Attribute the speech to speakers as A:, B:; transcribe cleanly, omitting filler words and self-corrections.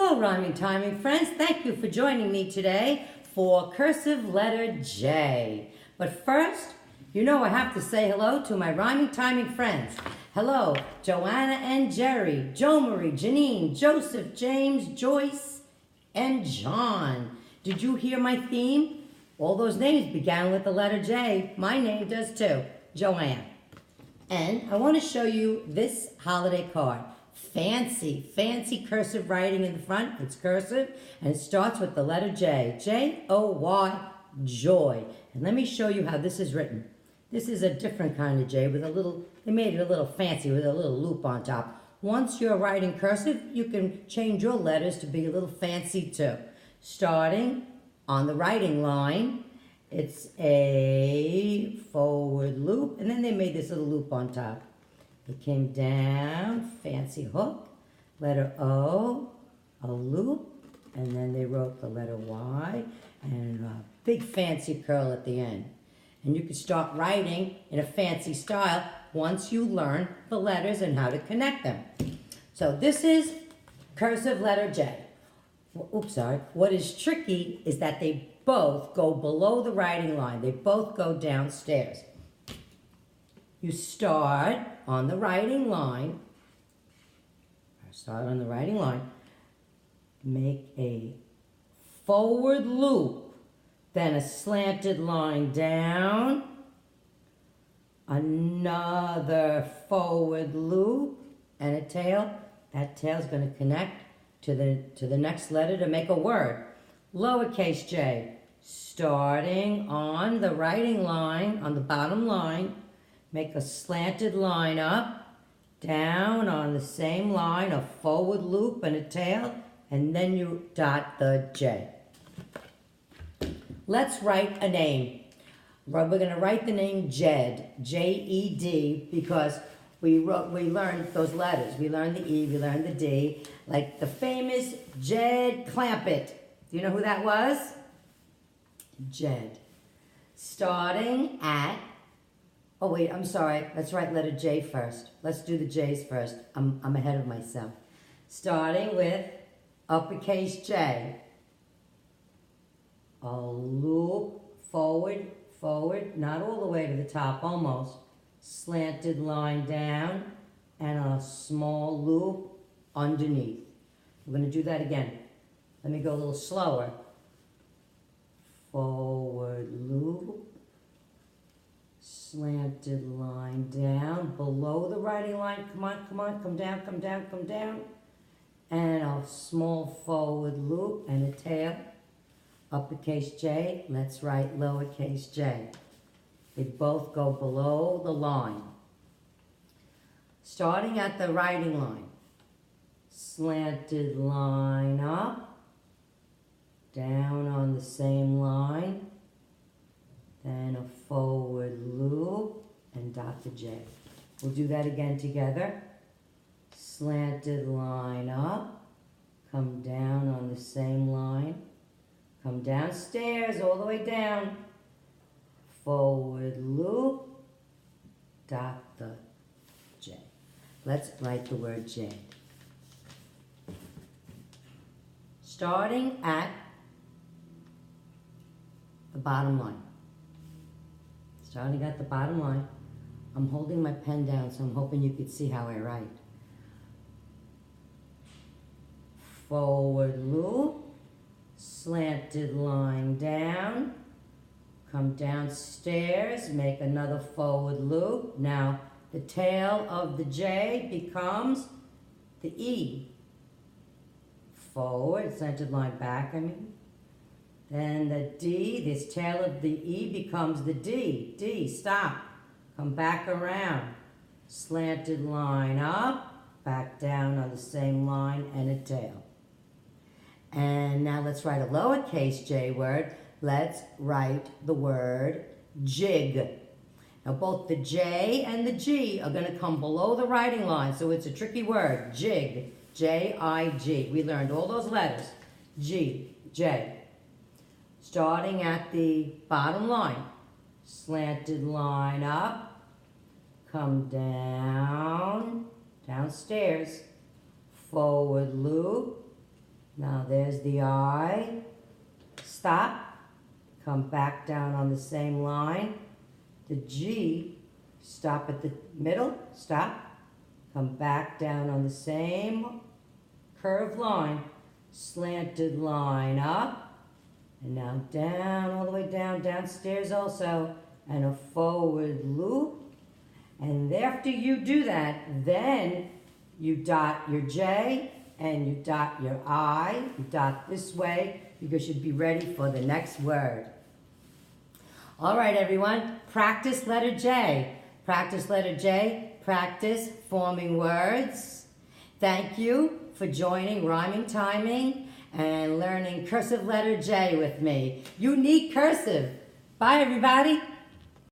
A: Hello, rhyming timing friends. Thank you for joining me today for cursive letter J. But first, I have to say hello to my rhyming timing friends. Hello, Joanna and Jerry, Jo Marie, Janine, Joseph, James, Joyce, and John. Did you hear my theme? All those names began with the letter J. My name does too, Joanne. And I want to show you this holiday card. Fancy cursive writing in the front. It's cursive, and it starts with the letter J. J-O-Y, joy. And let me show you how this is written. This is a different kind of J with they made it a little fancy with a little loop on top. Once you're writing cursive, you can change your letters to be a little fancy too. Starting on the writing line, it's a forward loop, and then they made this little loop on top. It came down, fancy hook, letter O, a loop, and then they wrote the letter Y, and a big fancy curl at the end. And you can start writing in a fancy style once you learn the letters and how to connect them. So this is cursive letter J. Oops, sorry. What is tricky is that they both go below the writing line. They both go downstairs. You start on the writing line. Make a forward loop, then a slanted line down, another forward loop, and a tail. That tail is going to connect to the next letter to make a word. Lowercase j, starting on the writing line, on the bottom line, make a slanted line up, down on the same line, a forward loop and a tail, and then you dot the J. Let's write a name. We're going to write the name Jed, J-E-D, because we learned those letters. We learned the E, we learned the D, like the famous Jed Clampett. Do you know who that was? Jed. Starting at, oh wait, I'm sorry. Let's write letter J first. Let's do the J's first. I'm ahead of myself. Starting with uppercase J. A loop, forward, not all the way to the top, almost. Slanted line down, and a small loop underneath. We're going to do that again. Let me go a little slower. Forward loop, slanted line down, below the writing line. Come on, come down. And a small forward loop and a tail. Uppercase J, let's write lowercase j. They both go below the line. Starting at the writing line, slanted line up, down on the same line, then a forward loop, and dot the J. We'll do that again together. Slanted line up, come down on the same line, come downstairs all the way down, forward loop, dot the J. Let's write the word J. Starting at the bottom line. I'm holding my pen down, so I'm hoping you could see how I write. Forward loop, slanted line down, come downstairs, make another forward loop. Now, the tail of the J becomes the E. Forward, slanted line back, Then the D, this tail of the E becomes the D. D, stop. Come back around. Slanted line up, back down on the same line, and a tail. And now let's write a lowercase j word. Let's write the word jig. Now both the J and the G are going to come below the writing line, so it's a tricky word. Jig, J-I-G. We learned all those letters. G, J. Starting at the bottom line, slanted line up, come down, downstairs, forward loop, Now there's the I. Stop. Come back down on the same line. The G. Stop at the middle. Stop. Come back down on the same curved line. Slanted line up. And now down, all the way down, downstairs also. And a forward loop. And after you do that, then you dot your J and you dot your I. You dot this way because you'd be ready for the next word. All right, everyone. Practice letter J. Practice letter J. Practice forming words. Thank you for joining Rhyming Timing and learning cursive letter J with me. You need cursive. Bye, everybody.